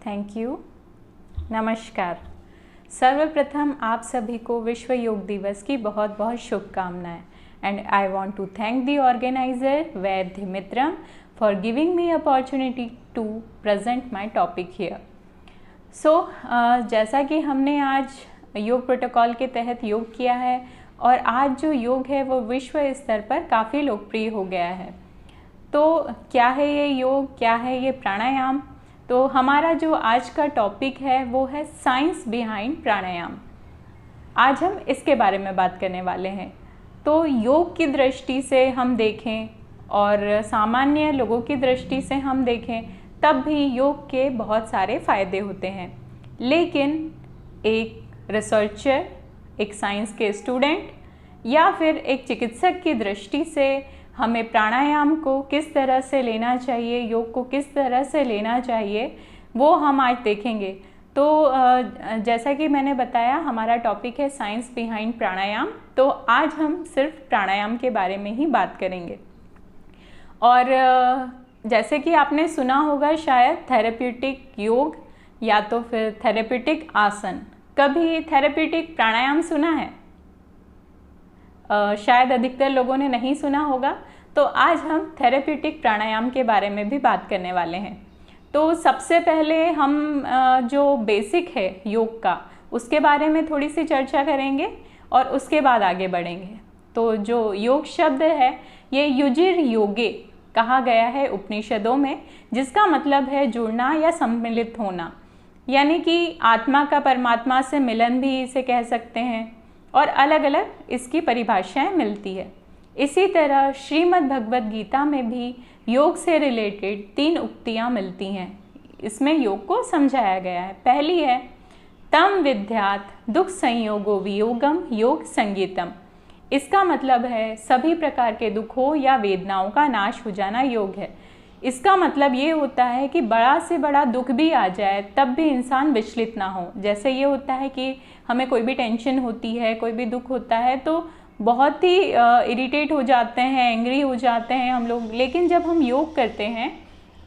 Thank you. नमस्कार। सर्वप्रथम आप सभी को विश्व योग दिवस की बहुत बहुत शुभकामनाएं and I want to thank the organizer Vaidya Mitram for giving me opportunity to present my topic here. जैसा कि हमने आज योग प्रोटोकॉल के तहत योग किया है और आज जो योग है वो विश्व स्तर पर काफ़ी लोकप्रिय हो गया है। तो क्या है ये योग, क्या है ये प्राणायाम? तो हमारा जो आज का टॉपिक है वो है साइंस बिहाइंड प्राणायाम। आज हम इसके बारे में बात करने वाले हैं। तो योग की दृष्टि से हम देखें और सामान्य लोगों की दृष्टि से हम देखें तब भी योग के बहुत सारे फ़ायदे होते हैं, लेकिन एक रिसर्चर, एक साइंस के स्टूडेंट या फिर एक चिकित्सक की दृष्टि से हमें प्राणायाम को किस तरह से लेना चाहिए, योग को किस तरह से लेना चाहिए, वो हम आज देखेंगे। तो जैसा कि मैंने बताया हमारा टॉपिक है साइंस बिहाइंड प्राणायाम। तो आज हम सिर्फ प्राणायाम के बारे में ही बात करेंगे। और जैसे कि आपने सुना होगा शायद थेरेप्यूटिक योग या तो फिर थेरेप्यूटिक आसन। कभी थेरेप्यूटिक प्राणायाम सुना है? शायद अधिकतर लोगों ने नहीं सुना होगा। तो आज हम थेरेप्यूटिक प्राणायाम के बारे में भी बात करने वाले हैं। तो सबसे पहले हम जो बेसिक है योग का उसके बारे में थोड़ी सी चर्चा करेंगे और उसके बाद आगे बढ़ेंगे। तो जो योग शब्द है ये युजिर योगे कहा गया है उपनिषदों में, जिसका मतलब है जुड़ना या सम्मिलित होना, यानी कि आत्मा का परमात्मा से मिलन भी इसे कह सकते हैं और अलग अलग इसकी परिभाषाएं मिलती है। इसी तरह श्रीमद् भगवद गीता में भी योग से रिलेटेड 3 उक्तियां मिलती हैं। इसमें योग को समझाया गया है। पहली है तम विद्यात दुख संयोगो वियोगम योग संगीतम। इसका मतलब है सभी प्रकार के दुखों या वेदनाओं का नाश हो जाना योग है। इसका मतलब ये होता है कि बड़ा से बड़ा दुख भी आ जाए तब भी इंसान विचलित ना हो। जैसे ये होता है कि हमें कोई भी टेंशन होती है, कोई भी दुख होता है तो बहुत ही इरिटेट हो जाते हैं, एंग्री हो जाते हैं हम लोग। लेकिन जब हम योग करते हैं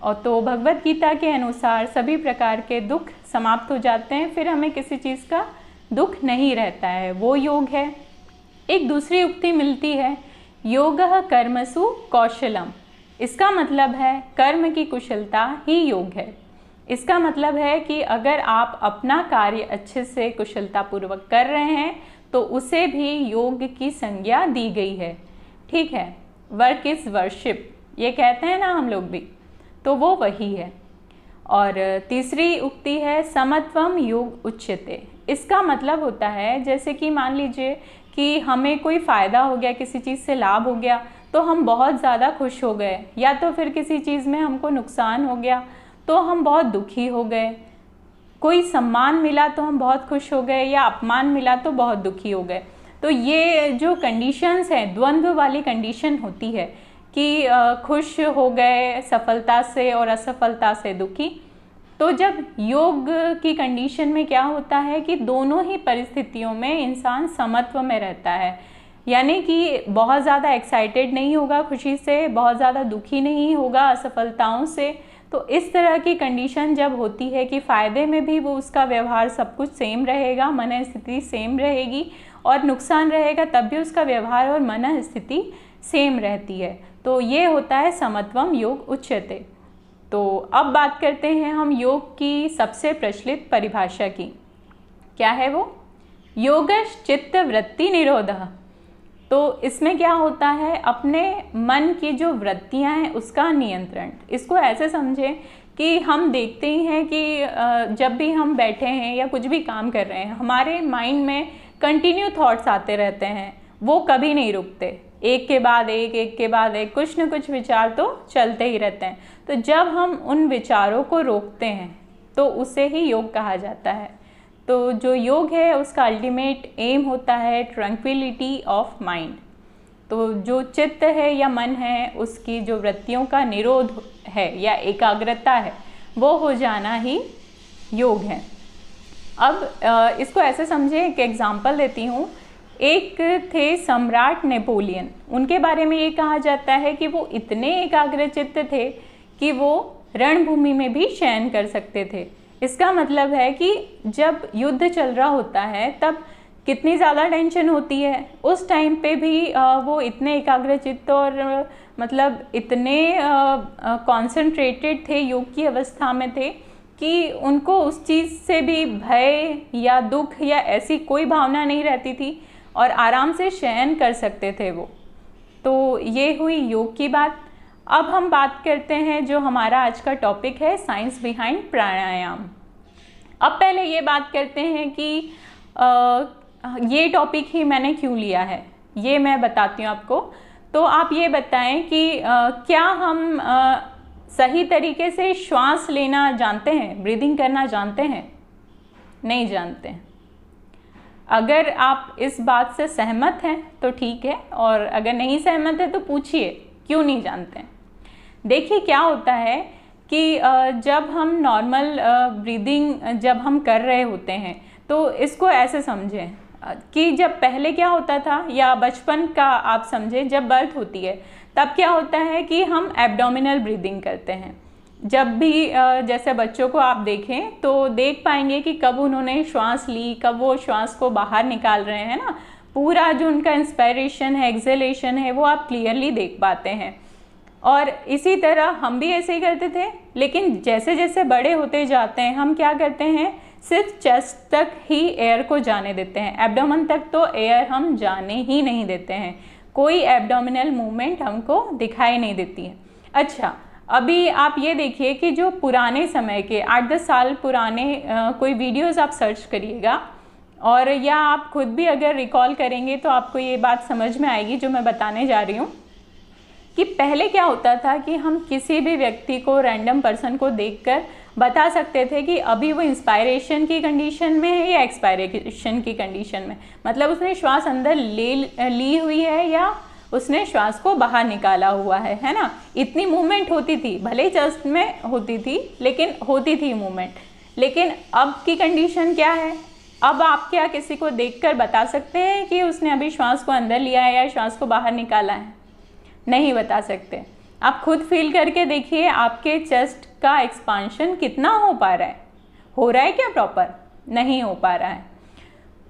और तो भगवद गीता के अनुसार सभी प्रकार के दुख समाप्त हो जाते हैं, फिर हमें किसी चीज़ का दुख नहीं रहता है, वो योग है। एक दूसरी उक्ति मिलती है योगः कर्मसु कौशलम। इसका मतलब है कर्म की कुशलता ही योग है। इसका मतलब है कि अगर आप अपना कार्य अच्छे से कुशलतापूर्वक कर रहे हैं तो उसे भी योग की संज्ञा दी गई है। ठीक है, वर्क इज़ वर्शिप ये कहते हैं ना हम लोग भी, तो वो वही है। और तीसरी उक्ति है समत्वम योग उच्यते। इसका मतलब होता है जैसे कि मान लीजिए कि हमें कोई फ़ायदा हो गया, किसी चीज़ से लाभ हो गया तो हम बहुत ज़्यादा खुश हो गए, या तो फिर किसी चीज़ में हमको नुकसान हो गया तो हम बहुत दुखी हो गए। कोई सम्मान मिला तो हम बहुत खुश हो गए, या अपमान मिला तो बहुत दुखी हो गए। तो ये जो कंडीशंस हैं, द्वंद्व वाली कंडीशन होती है कि खुश हो गए सफलता से और असफलता से दुखी। तो जब योग की कंडीशन में क्या होता है कि दोनों ही परिस्थितियों में इंसान समत्व में रहता है, यानी कि बहुत ज़्यादा एक्साइटेड नहीं होगा खुशी से, बहुत ज़्यादा दुखी नहीं होगा असफलताओं से। तो इस तरह की कंडीशन जब होती है कि फ़ायदे में भी वो उसका व्यवहार सब कुछ सेम रहेगा, मन स्थिति सेम रहेगी, और नुकसान रहेगा तब भी उसका व्यवहार और मन स्थिति सेम रहती है, तो ये होता है समत्वम योग उच्यते। तो अब बात करते हैं हम योग की सबसे प्रचलित परिभाषा की। क्या है वो? योगश चित्त वृत्ति निरोधः। तो इसमें क्या होता है, अपने मन की जो वृत्तियां हैं उसका नियंत्रण। इसको ऐसे समझें कि हम देखते ही हैं कि जब भी हम बैठे हैं या कुछ भी काम कर रहे हैं हमारे माइंड में कंटिन्यू थॉट्स आते रहते हैं, वो कभी नहीं रुकते, एक के बाद एक कुछ न कुछ विचार तो चलते ही रहते हैं। तो जब हम उन विचारों को रोकते हैं तो उसे ही योग कहा जाता है। तो जो योग है उसका अल्टीमेट एम होता है ट्रैंक्विलिटी ऑफ माइंड। तो जो चित्त है या मन है उसकी जो वृत्तियों का निरोध है या एकाग्रता है वो हो जाना ही योग है। अब इसको ऐसे समझें, एक एग्जांपल देती हूँ। एक थे सम्राट नेपोलियन, उनके बारे में ये कहा जाता है कि वो इतने एकाग्रचित्त थे कि वो रणभूमि में भी शयन कर सकते थे। इसका मतलब है कि जब युद्ध चल रहा होता है तब कितनी ज़्यादा टेंशन होती है। उस टाइम पे भी वो इतने एकाग्रचित्त और मतलब इतने कॉन्सेंट्रेटेड थे, योग की अवस्था में थे कि उनको उस चीज़ से भी भय या दुख या ऐसी कोई भावना नहीं रहती थी और आराम से शयन कर सकते थे वो। तो ये हुई योग की बात। अब हम बात करते हैं जो हमारा आज का टॉपिक है, साइंस बिहाइंड प्राणायाम। अब पहले ये बात करते हैं कि ये टॉपिक ही मैंने क्यों लिया है, ये मैं बताती हूँ आपको। तो आप ये बताएं कि क्या हम सही तरीके से श्वास लेना जानते हैं, ब्रीदिंग करना जानते हैं? नहीं जानते हैं। अगर आप इस बात से सहमत हैं तो ठीक है, और अगर नहीं सहमत है तो पूछिए क्यों नहीं जानते हैं। देखिए क्या होता है कि जब हम नॉर्मल ब्रीदिंग जब हम कर रहे होते हैं तो इसको ऐसे समझें कि जब पहले क्या होता था, या बचपन का आप समझें, जब बर्थ होती है तब क्या होता है कि हम एब्डोमिनल ब्रीदिंग करते हैं। जब भी जैसे बच्चों को आप देखें तो देख पाएंगे कि कब उन्होंने श्वास ली, कब वो श्वास को बाहर निकाल रहे हैं ना, पूरा जो उनका इंस्पायरेशन है, एक्सहेलेशन है, वो आप क्लियरली देख पाते हैं। और इसी तरह हम भी ऐसे ही करते थे, लेकिन जैसे जैसे बड़े होते जाते हैं हम क्या करते हैं, सिर्फ चेस्ट तक ही एयर को जाने देते हैं, एब्डोमेन तक तो एयर हम जाने ही नहीं देते हैं, कोई एब्डोमिनल मूवमेंट हमको दिखाई नहीं देती है। अच्छा, अभी आप ये देखिए कि जो पुराने समय के 8-10 साल पुराने कोई वीडियोस आप सर्च करिएगा, और या आप खुद भी अगर रिकॉल करेंगे तो आपको ये बात समझ में आएगी जो मैं बताने जा रही हूँ, कि पहले क्या होता था कि हम किसी भी व्यक्ति को, रैंडम पर्सन को देखकर बता सकते थे कि अभी वो इंस्पायरेशन की कंडीशन में है या एक्सपायरेशन की कंडीशन में, मतलब उसने श्वास अंदर ली हुई है या उसने श्वास को बाहर निकाला हुआ है ना। इतनी मूवमेंट होती थी, भले ही चेस्ट में होती थी लेकिन होती थी मूवमेंट। लेकिन अब की कंडीशन क्या है, अब आप क्या किसी को देखकर बता सकते हैं कि उसने अभी श्वास को अंदर लिया है या श्वास को बाहर निकाला है? नहीं बता सकते। आप खुद फील करके देखिए आपके चेस्ट का एक्सपांशन कितना हो पा रहा है, हो रहा है क्या प्रॉपर? नहीं हो पा रहा है।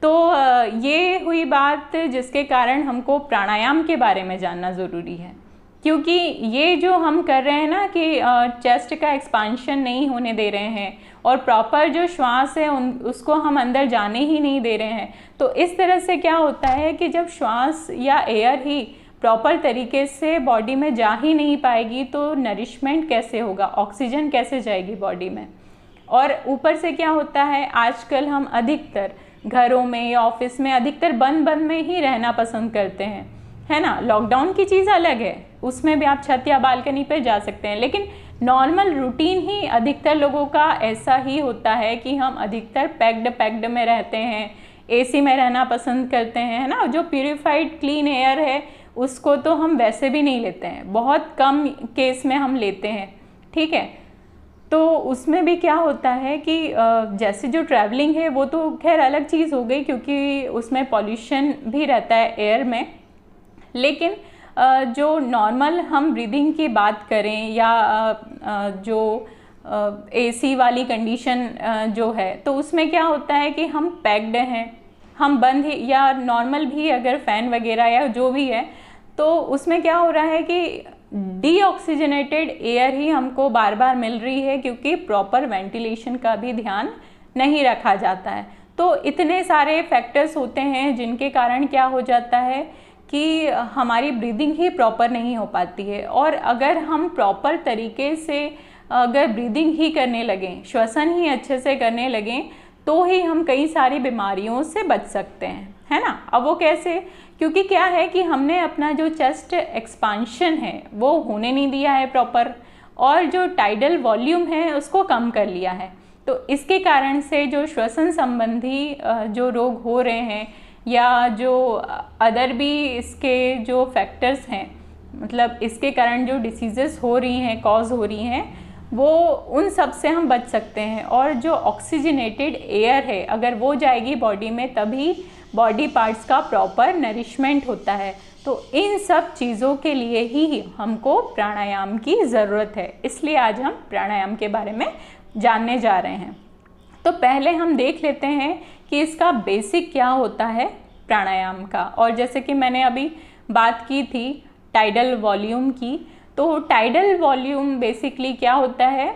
तो ये हुई बात जिसके कारण हमको प्राणायाम के बारे में जानना ज़रूरी है, क्योंकि ये जो हम कर रहे हैं ना कि चेस्ट का एक्सपांशन नहीं होने दे रहे हैं और प्रॉपर जो श्वास है उसको हम अंदर जाने ही नहीं दे रहे हैं। तो इस तरह से क्या होता है कि जब श्वास या एयर ही प्रॉपर तरीके से बॉडी में जा ही नहीं पाएगी तो नरिशमेंट कैसे होगा, ऑक्सीजन कैसे जाएगी बॉडी में। और ऊपर से क्या होता है, आजकल हम अधिकतर घरों में या ऑफिस में अधिकतर बंद में ही रहना पसंद करते हैं, है ना। लॉकडाउन की चीज़ अलग है, उसमें भी आप छत या बालकनी पर जा सकते हैं, लेकिन नॉर्मल रूटीन ही अधिकतर लोगों का ऐसा ही होता है कि हम अधिकतर पैक्ड में रहते हैं, एसी में रहना पसंद करते हैं, है ना। जो प्यूरिफाइड क्लीन एयर है उसको तो हम वैसे भी नहीं लेते हैं, बहुत कम केस में हम लेते हैं, ठीक है। तो उसमें भी क्या होता है कि जैसे जो ट्रैवलिंग है वो तो खैर अलग चीज़ हो गई, क्योंकि उसमें पॉल्यूशन भी रहता है एयर में, लेकिन जो नॉर्मल हम ब्रीदिंग की बात करें या जो एसी वाली कंडीशन जो है, तो उसमें क्या होता है कि हम पैक्ड हैं, हम बंद ही, या नॉर्मल भी अगर फ़ैन वगैरह या जो भी है, तो उसमें क्या हो रहा है कि डीऑक्सीजनेटेड एयर ही हमको बार बार मिल रही है, क्योंकि प्रॉपर वेंटिलेशन का भी ध्यान नहीं रखा जाता है। तो इतने सारे फैक्टर्स होते हैं जिनके कारण क्या हो जाता है कि हमारी ब्रीदिंग ही प्रॉपर नहीं हो पाती है। और अगर हम प्रॉपर तरीके से अगर ब्रीदिंग ही करने लगें, श्वसन ही अच्छे से करने लगें, तो ही हम कई सारी बीमारियों से बच सकते हैं, है ना। अब वो कैसे, क्योंकि क्या है कि हमने अपना जो चेस्ट एक्सपांशन है वो होने नहीं दिया है प्रॉपर, और जो टाइडल वॉल्यूम है उसको कम कर लिया है। तो इसके कारण से जो श्वसन संबंधी जो रोग हो रहे हैं या जो अदर भी इसके जो फैक्टर्स हैं, मतलब इसके कारण जो डिसीज़ेस हो रही हैं, कॉज हो रही हैं, वो उन सब से हम बच सकते हैं। और जो ऑक्सीजनेटेड एयर है अगर वो जाएगी बॉडी में, तभी बॉडी पार्ट्स का प्रॉपर नरिशमेंट होता है। तो इन सब चीज़ों के लिए ही हमको प्राणायाम की ज़रूरत है, इसलिए आज हम प्राणायाम के बारे में जानने जा रहे हैं। तो पहले हम देख लेते हैं कि इसका बेसिक क्या होता है प्राणायाम का। और जैसे कि मैंने अभी बात की थी टाइडल वॉल्यूम की, तो टाइडल वॉल्यूम बेसिकली क्या होता है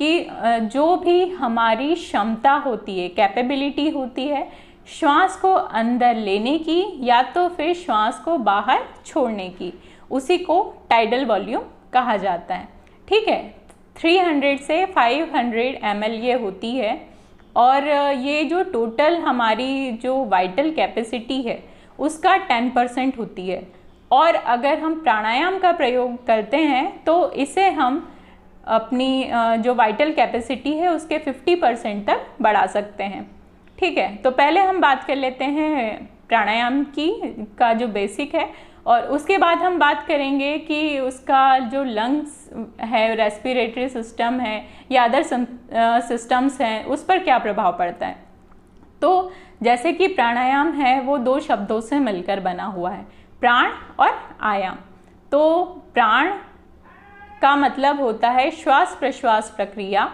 कि जो भी हमारी क्षमता होती है, कैपेबिलिटी होती है श्वास को अंदर लेने की या तो फिर श्वास को बाहर छोड़ने की, उसी को टाइडल वॉल्यूम कहा जाता है। ठीक है, 300 से 500 ml ये होती है। और ये जो टोटल हमारी जो वाइटल कैपेसिटी है उसका 10% होती है। और अगर हम प्राणायाम का प्रयोग करते हैं तो इसे हम अपनी जो वाइटल कैपेसिटी है उसके 50% तक बढ़ा सकते हैं। ठीक है, तो पहले हम बात कर लेते हैं प्राणायाम का जो बेसिक है, और उसके बाद हम बात करेंगे कि उसका जो लंग्स है, रेस्पिरेटरी सिस्टम है या अदर सिस्टम्स हैं, उस पर क्या प्रभाव पड़ता है। तो जैसे कि प्राणायाम है वो 2 शब्दों से मिलकर बना हुआ है, प्राण और आयाम। तो प्राण का मतलब होता है श्वास प्रश्वास प्रक्रिया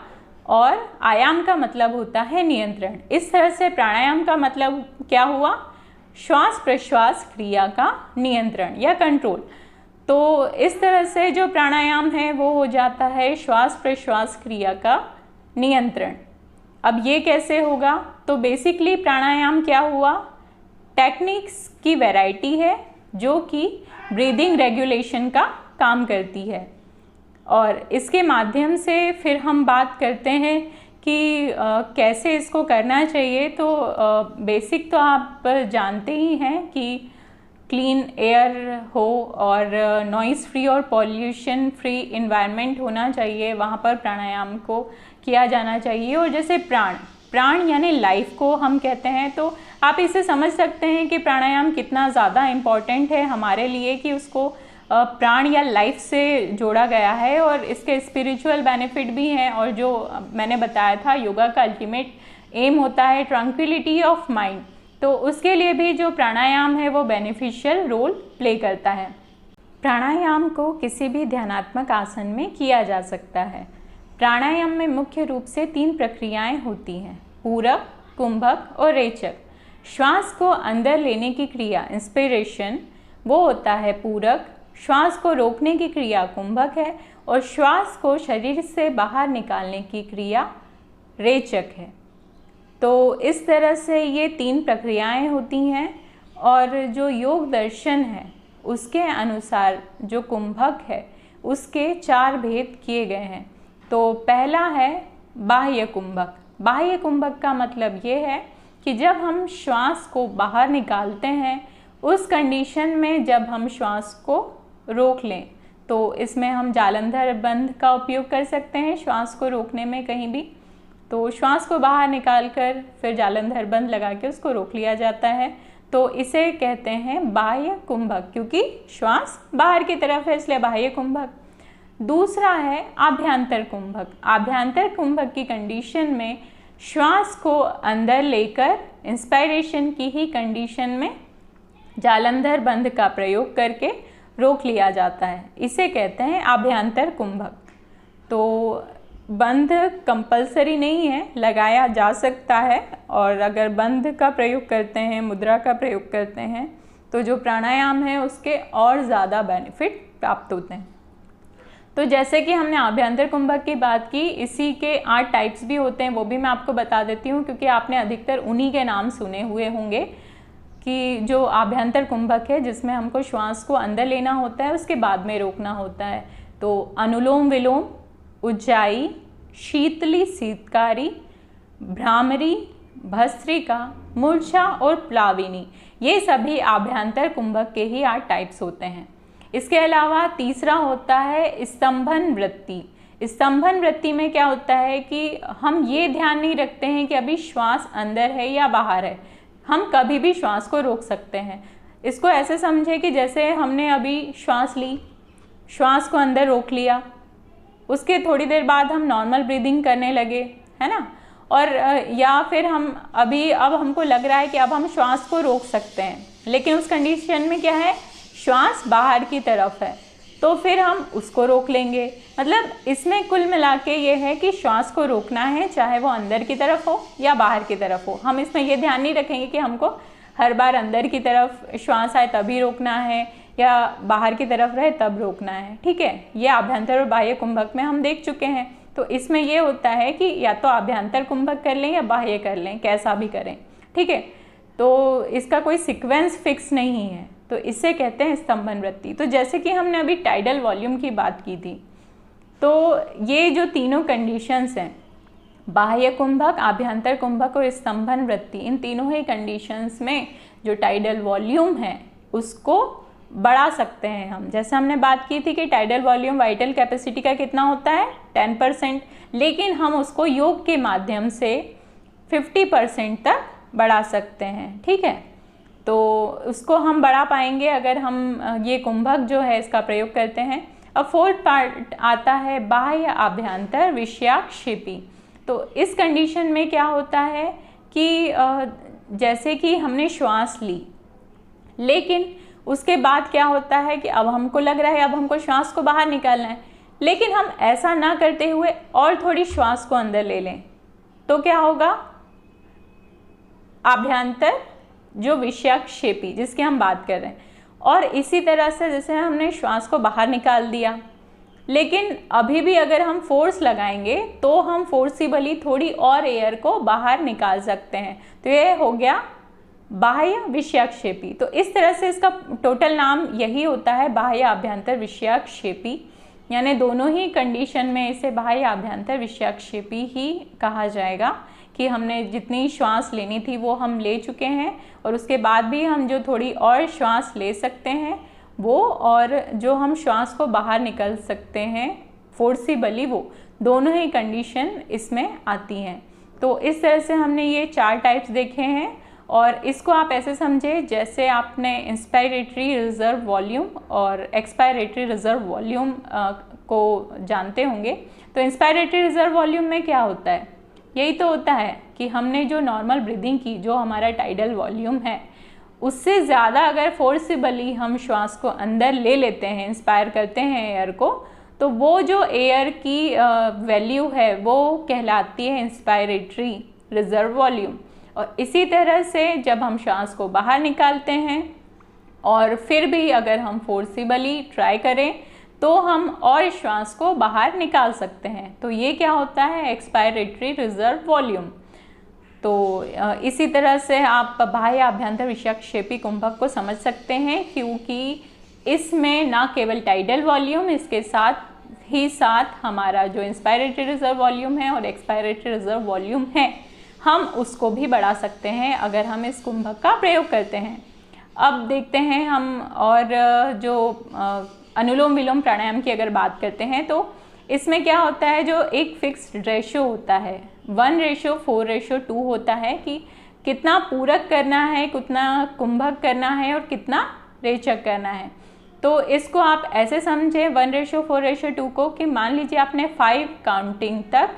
और आयाम का मतलब होता है नियंत्रण। इस तरह से प्राणायाम का मतलब क्या हुआ, श्वास प्रश्वास क्रिया का नियंत्रण या कंट्रोल। तो इस तरह से जो प्राणायाम है वो हो जाता है श्वास प्रश्वास क्रिया का नियंत्रण। अब ये कैसे होगा, तो बेसिकली प्राणायाम क्या हुआ, टेक्निक्स की वैरायटी है जो कि ब्रीदिंग रेगुलेशन का काम करती है। और इसके माध्यम से फिर हम बात करते हैं कि कैसे इसको करना चाहिए। तो बेसिक तो आप जानते ही हैं कि क्लीन एयर हो और नॉइज़ फ्री और पॉल्यूशन फ्री इन्वायरमेंट होना चाहिए, वहाँ पर प्राणायाम को किया जाना चाहिए। और जैसे प्राण यानी लाइफ को हम कहते हैं, तो आप इसे समझ सकते हैं कि प्राणायाम कितना ज़्यादा इम्पॉर्टेंट है हमारे लिए कि उसको प्राण या लाइफ से जोड़ा गया है। और इसके स्पिरिचुअल बेनिफिट भी हैं, और जो मैंने बताया था योगा का अल्टीमेट एम होता है ट्रंक्विलिटी ऑफ माइंड, तो उसके लिए भी जो प्राणायाम है वो बेनिफिशियल रोल प्ले करता है। प्राणायाम को किसी भी ध्यानात्मक आसन में किया जा सकता है। प्राणायाम में मुख्य रूप से 3 प्रक्रियाएं होती हैं, पूरक, कुंभक और रेचक। श्वास को अंदर लेने की क्रिया इंस्पिरेशन वो होता है पूरक, श्वास को रोकने की क्रिया कुंभक है, और श्वास को शरीर से बाहर निकालने की क्रिया रेचक है। तो इस तरह से ये 3 प्रक्रियाएं होती हैं। और जो योग दर्शन है उसके अनुसार जो कुंभक है उसके 4 भेद किए गए हैं। तो पहला है बाह्य कुंभक। बाह्य कुंभक का मतलब ये है कि जब हम श्वास को बाहर निकालते हैं उस कंडीशन में जब हम श्वास को रोक लें, तो इसमें हम जालंधर बंध का उपयोग कर सकते हैं श्वास को रोकने में कहीं भी। तो श्वास को बाहर निकाल कर फिर जालंधर बंध लगा के उसको रोक लिया जाता है, तो इसे कहते हैं बाह्य कुंभक, क्योंकि श्वास बाहर की तरफ है इसलिए बाह्य कुंभक। दूसरा है आभ्यंतर कुंभक। आभ्यंतर कुंभक की कंडीशन में श्वास को अंदर लेकर इंस्पायरेशन की ही कंडीशन में जालंधर बंध का प्रयोग करके रोक लिया जाता है, इसे कहते हैं आभ्यंतर कुंभक। तो बंध कंपलसरी नहीं है, लगाया जा सकता है, और अगर बंध का प्रयोग करते हैं, मुद्रा का प्रयोग करते हैं, तो जो प्राणायाम है उसके और ज़्यादा बेनिफिट प्राप्त होते हैं। तो जैसे कि हमने आभ्यंतर कुंभक की बात की, इसी के 8 टाइप्स भी होते हैं, वो भी मैं आपको बता देती हूँ, क्योंकि आपने अधिकतर उन्हीं के नाम सुने हुए होंगे कि जो आभ्यंतर कुंभक है जिसमें हमको श्वास को अंदर लेना होता है उसके बाद में रोकना होता है। तो अनुलोम विलोम, उज्जाई, शीतली शीतकारी, भ्रामरी, भस्त्रिका, मूर्छा और प्लाविनी, ये सभी आभ्यंतर कुंभक के ही 8 टाइप्स होते हैं। इसके अलावा तीसरा होता है स्तंभन वृत्ति। स्तंभन वृत्ति में क्या होता है कि हम ये ध्यान नहीं रखते हैं कि अभी श्वास अंदर है या बाहर है, हम कभी भी श्वास को रोक सकते हैं। इसको ऐसे समझे कि जैसे हमने अभी श्वास ली, श्वास को अंदर रोक लिया, उसके थोड़ी देर बाद हम नॉर्मल ब्रीदिंग करने लगे, है ना, और या फिर हम अब हमको लग रहा है कि अब हम श्वास को रोक सकते हैं, लेकिन उस कंडीशन में क्या है, श्वास बाहर की तरफ है, तो फिर हम उसको रोक लेंगे। मतलब इसमें कुल मिला के ये है कि श्वास को रोकना है, चाहे वो अंदर की तरफ हो या बाहर की तरफ हो। हम इसमें ये ध्यान नहीं रखेंगे कि हमको हर बार अंदर की तरफ श्वास आए तभी रोकना है या बाहर की तरफ रहे तब रोकना है। ठीक है, ये आभ्यंतर और बाह्य कुंभक में हम देख चुके हैं। तो इसमें ये होता है कि या तो आभ्यंतर कुंभक कर लें या बाह्य कर लें, कैसा भी करें। ठीक है, तो इसका कोई सीक्वेंस फिक्स नहीं है, तो इसे कहते हैं स्तंभन वृत्ति। तो जैसे कि हमने अभी टाइडल वॉल्यूम की बात की थी, तो ये जो तीनों कंडीशंस हैं, बाह्य कुंभक, आभ्यंतर कुंभक और स्तंभन वृत्ति, इन तीनों ही कंडीशंस में जो टाइडल वॉल्यूम है उसको बढ़ा सकते हैं हम। जैसे हमने बात की थी कि टाइडल वॉल्यूम वाइटल कैपेसिटी का कितना होता है 10%, लेकिन हम उसको योग के माध्यम से 50% तक बढ़ा सकते हैं। ठीक है, तो उसको हम बढ़ा पाएंगे अगर हम ये कुंभक जो है इसका प्रयोग करते हैं। अब फोर्थ पार्ट आता है बाह्य आभ्यंतर विषयाक्षेपी। तो इस कंडीशन में क्या होता है कि जैसे कि हमने श्वास ली, लेकिन उसके बाद क्या होता है कि अब हमको लग रहा है अब हमको श्वास को बाहर निकालना है, लेकिन हम ऐसा ना करते हुए और थोड़ी श्वास को अंदर ले लें, तो क्या होगा, आभ्यंतर जो विषयाक्षेपी जिसकी हम बात कर रहे हैं। और इसी तरह से जैसे हमने श्वास को बाहर निकाल दिया, लेकिन अभी भी अगर हम फोर्स लगाएंगे तो हम फोर्सिबली थोड़ी और एयर को बाहर निकाल सकते हैं। तो ये हो गया बाह्य विषयाक्षेपी। तो इस तरह से इसका टोटल नाम यही होता है, बाह्य आभ्यंतर विषयाक्षेपी। यानी दोनों ही कंडीशन में इसे बाह्य आभ्यंतर विषयाक्षेपी ही कहा जाएगा कि हमने जितनी श्वास लेनी थी वो हम ले चुके हैं, और उसके बाद भी हम जो थोड़ी और श्वास ले सकते हैं वो, और जो हम श्वास को बाहर निकल सकते हैं फोर्सिबली, वो दोनों ही कंडीशन इसमें आती हैं। तो इस तरह से हमने ये 4 टाइप्स देखे हैं, और इसको आप ऐसे समझे जैसे आपने इंस्पायरेटरी रिजर्व वॉल्यूम और एक्सपायरेटरी रिजर्व वॉल्यूम को जानते होंगे। तो इंस्पायरेटरी रिजर्व वॉल्यूम में क्या होता है, यही तो होता है कि हमने जो नॉर्मल ब्रीदिंग की, जो हमारा टाइडल वॉल्यूम है, उससे ज़्यादा अगर फोर्सिबली हम श्वास को अंदर ले लेते हैं, इंस्पायर करते हैं एयर को, तो वो जो एयर की वैल्यू है वो कहलाती है इंस्पायरेटरी रिजर्व वॉल्यूम। और इसी तरह से जब हम श्वास को बाहर निकालते हैं और फिर भी अगर हम फोर्सिबली ट्राई करें तो हम और श्वास को बाहर निकाल सकते हैं, तो ये क्या होता है, एक्सपायरेटरी रिजर्व वॉल्यूम। तो इसी तरह से आप बाह्य आभ्यंतर विषयाक्षेपी कुंभक को समझ सकते हैं, क्योंकि इसमें ना केवल टाइडल वॉल्यूम, इसके साथ ही साथ हमारा जो इंस्पायरेटरी रिजर्व वॉल्यूम है और एक्सपायरेटरी रिजर्व वॉल्यूम है, हम उसको भी बढ़ा सकते हैं अगर हम इस कुंभक का प्रयोग करते हैं। अब देखते हैं हम, और जो अनुलोम विलोम प्राणायाम की अगर बात करते हैं तो इसमें क्या होता है, जो एक फिक्स्ड रेशियो होता है 1:4:2 होता है कि कितना पूरक करना है, कितना कुंभक करना है और कितना रेचक करना है। तो इसको आप ऐसे समझें 1:4:2 को कि मान लीजिए आपने 5 काउंटिंग तक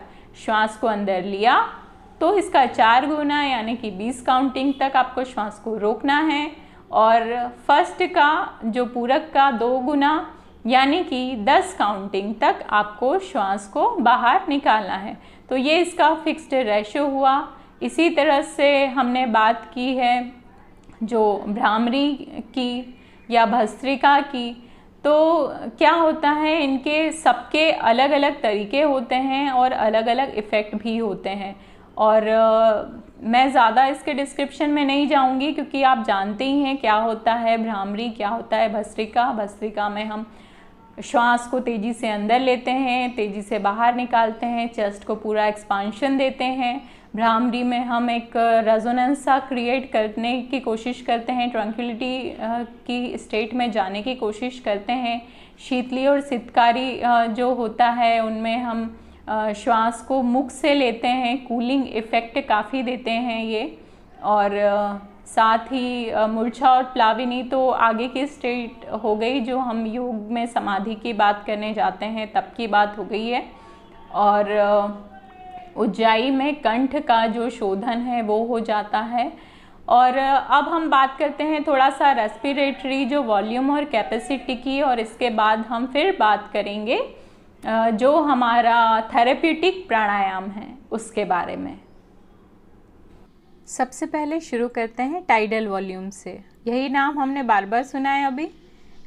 श्वास को अंदर लिया, तो इसका 4 गुना यानी कि 20 काउंटिंग तक आपको श्वास को रोकना है, और फर्स्ट का जो पूरक का 2 गुना यानी कि 10 काउंटिंग तक आपको श्वास को बाहर निकालना है। तो ये इसका फिक्स्ड रेशियो हुआ। इसी तरह से हमने बात की है जो भ्रामरी की या भस्त्रिका की, तो क्या होता है, इनके सबके अलग अलग तरीके होते हैं और अलग अलग इफ़ेक्ट भी होते हैं। और मैं ज़्यादा इसके डिस्क्रिप्शन में नहीं जाऊंगी, क्योंकि आप जानते ही हैं क्या होता है भ्रामरी, क्या होता है भस्त्रिका। भस्त्रिका में हम श्वास को तेज़ी से अंदर लेते हैं, तेज़ी से बाहर निकालते हैं, चेस्ट को पूरा एक्सपांशन देते हैं। भ्रामरी में हम एक रेजोनेंस सा क्रिएट करने की कोशिश करते हैं, ट्रंक्विलिटी की स्टेट में जाने की कोशिश करते हैं। शीतली और सितकारी जो होता है उनमें हम श्वास को मुख से लेते हैं, कूलिंग इफ़ेक्ट काफ़ी देते हैं ये। और साथ ही मूर्छा और प्लाविनी तो आगे की स्टेट हो गई, जो हम योग में समाधि की बात करने जाते हैं तब की बात हो गई है। और उज्जाई में कंठ का जो शोधन है वो हो जाता है। और अब हम बात करते हैं थोड़ा सा रेस्पिरेटरी जो वॉल्यूम और कैपेसिटी की, और इसके बाद हम फिर बात करेंगे जो हमारा थेरेप्यूटिक प्राणायाम है उसके बारे में। सबसे पहले शुरू करते हैं टाइडल वॉल्यूम से। यही नाम हमने बार बार सुना है अभी,